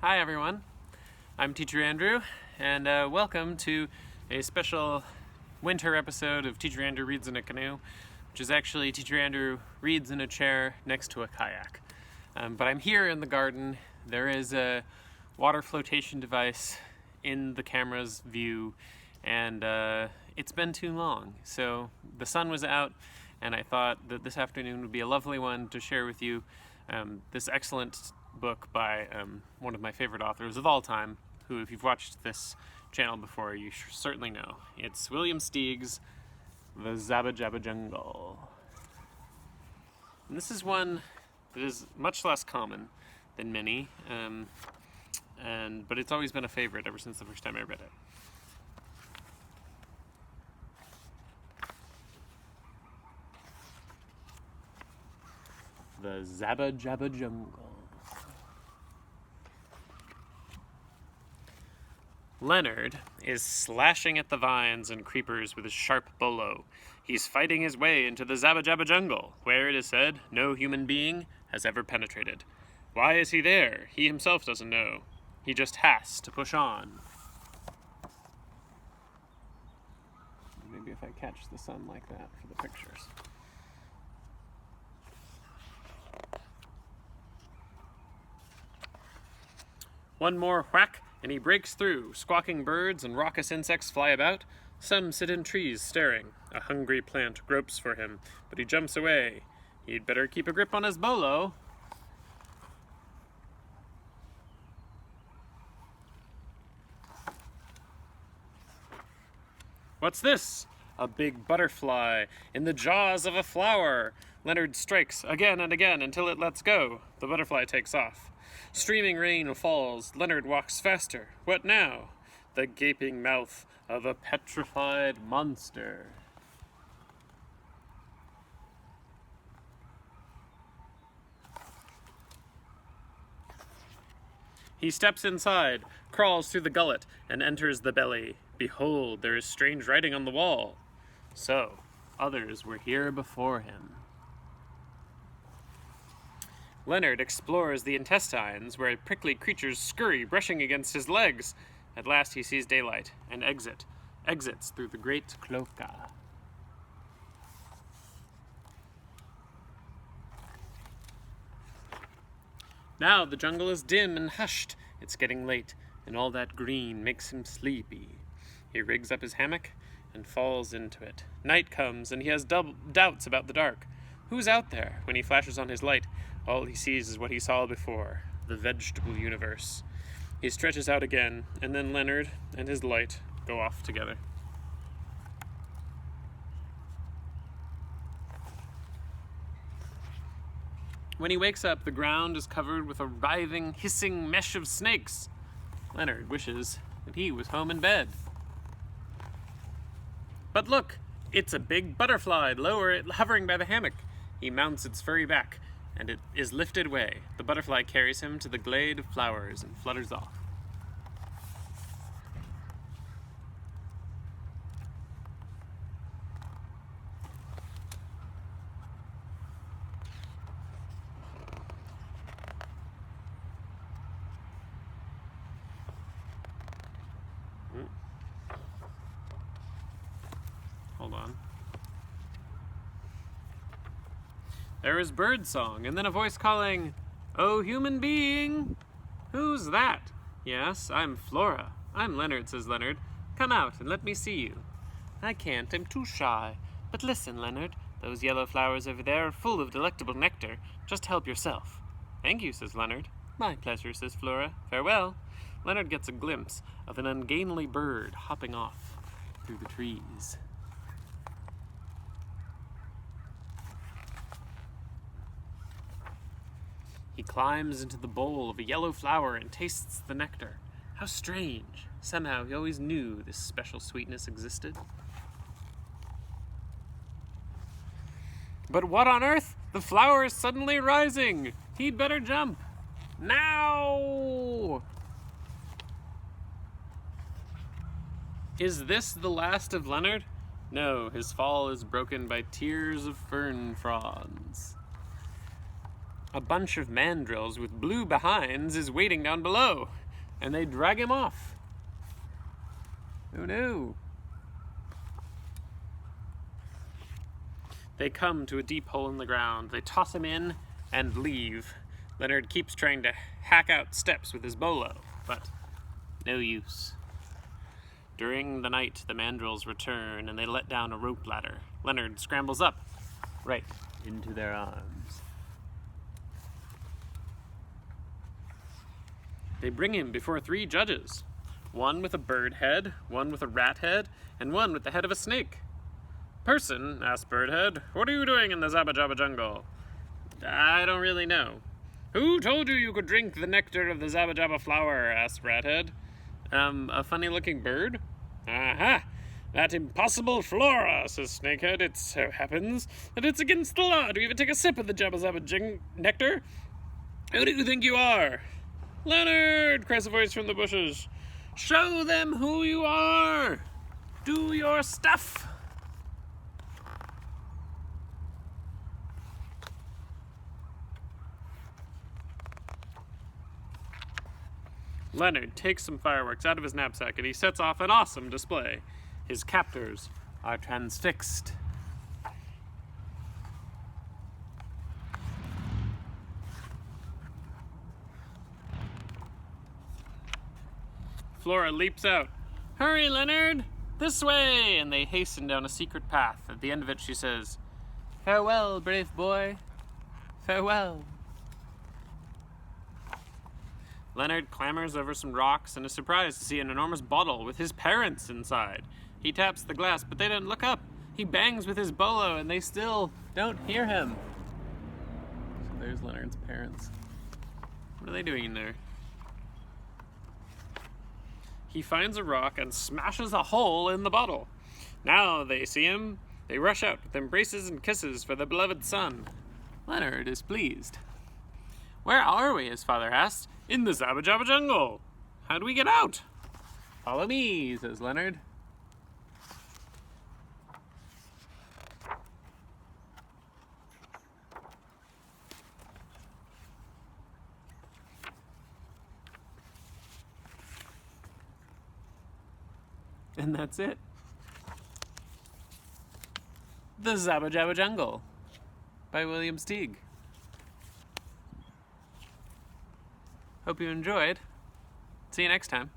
Hi everyone, I'm Teacher Andrew, and welcome to a special winter episode of Teacher Andrew Reads in a Canoe, which is actually Teacher Andrew reads in a chair next to a kayak. But I'm here in the garden. There is a water flotation device in the camera's view, and it's been too long. So the sun was out, and I thought that this afternoon would be a lovely one to share with you this excellent book by one of my favorite authors of all time, who, if you've watched this channel before, you certainly know. It's Wiliam Steig's The Zabajaba Jungle. And this is one that is much less common than many, but it's always been a favorite ever since the first time I read it. The Zabajaba Jungle. Leonard is slashing at the vines and creepers with his sharp bolo. He's fighting his way into the Zabajaba Jungle, where it is said no human being has ever penetrated. Why is he there? He himself doesn't know. He just has to push on. Maybe if I catch the sun like that for the pictures. One more whack, and he breaks through. Squawking birds and raucous insects fly about. Some sit in trees staring. A hungry plant gropes for him, but he jumps away. He'd better keep a grip on his bolo. What's this? A big butterfly in the jaws of a flower. Leonard strikes again and again until it lets go. The butterfly takes off. Streaming rain falls. Leonard walks faster. What now? The gaping mouth of a petrified monster. He steps inside, crawls through the gullet, and enters the belly. Behold, there is strange writing on the wall. So, others were here before him. Leonard explores the intestines, where prickly creatures scurry, brushing against his legs. At last he sees daylight, and exits through the great cloaca. Now the jungle is dim and hushed. It's getting late, and all that green makes him sleepy. He rigs up his hammock and falls into it. Night comes, and he has doubts about the dark. Who's out there? When he flashes on his light, all he sees is what he saw before, the vegetable universe. He stretches out again, and then Leonard and his light go off together. When he wakes up, the ground is covered with a writhing, hissing mesh of snakes. Leonard wishes that he was home in bed. But look, it's a big butterfly hovering by the hammock. He mounts its furry back, and it is lifted away. The butterfly carries him to the glade of flowers and flutters off. Hold on. There is birdsong, and then a voice calling, "Oh, human being!" "Who's that?" "Yes, I'm Flora." "I'm Leonard," says Leonard. "Come out and let me see you." "I can't, I'm too shy." "But listen, Leonard, those yellow flowers over there are full of delectable nectar. Just help yourself." "Thank you," says Leonard. "My pleasure," says Flora. "Farewell." Leonard gets a glimpse of an ungainly bird hopping off through the trees. He climbs into the bowl of a yellow flower and tastes the nectar. How strange. Somehow he always knew this special sweetness existed. But what on earth? The flower is suddenly rising. He'd better jump. Now! Is this the last of Leonard? No, his fall is broken by tears of fern fronds. a bunch of mandrills with blue behinds is waiting down below, and they drag him off. Oh no! They come to a deep hole in the ground. They toss him in and leave. Leonard keeps trying to hack out steps with his bolo, but no use. During the night, the mandrills return and they let down a rope ladder. Leonard scrambles up, right into their arms. They bring him before 3 judges. One with a bird head, one with a rat head, and one with the head of a snake. "Person," asked Birdhead, "what are you doing in the Zabajaba Jungle?" "I don't really know." "Who told you you could drink the nectar of the Zabajaba flower?" asked Rathead. A funny-looking bird?" "Aha! That impossible flora," says Snakehead. "It so happens that it's against the law to even take a sip of the Zabajaba nectar. Who do you think you are?" "Leonard!" cries a voice from the bushes. "Show them who you are! Do your stuff!" Leonard takes some fireworks out of his knapsack and he sets off an awesome display. His captors are transfixed. Flora leaps out. "Hurry, Leonard! This way!" And they hasten down a secret path. At the end of it she says, "Farewell, brave boy. Farewell." Leonard clambers over some rocks and is surprised to see an enormous bottle with his parents inside. He taps the glass, but they don't look up. He bangs with his bolo and they still don't hear him. So there's Leonard's parents. What are they doing in there? He finds a rock and smashes a hole in the bottle. Now they see him. They rush out with embraces and kisses for the beloved son. Leonard is pleased. "Where are we?" his father asked. "In the Zabajaba Jungle." "How do we get out?" "Follow me," says Leonard. And that's it. The Zabajaba Jungle by Wiliam Steig. Hope you enjoyed. See you next time.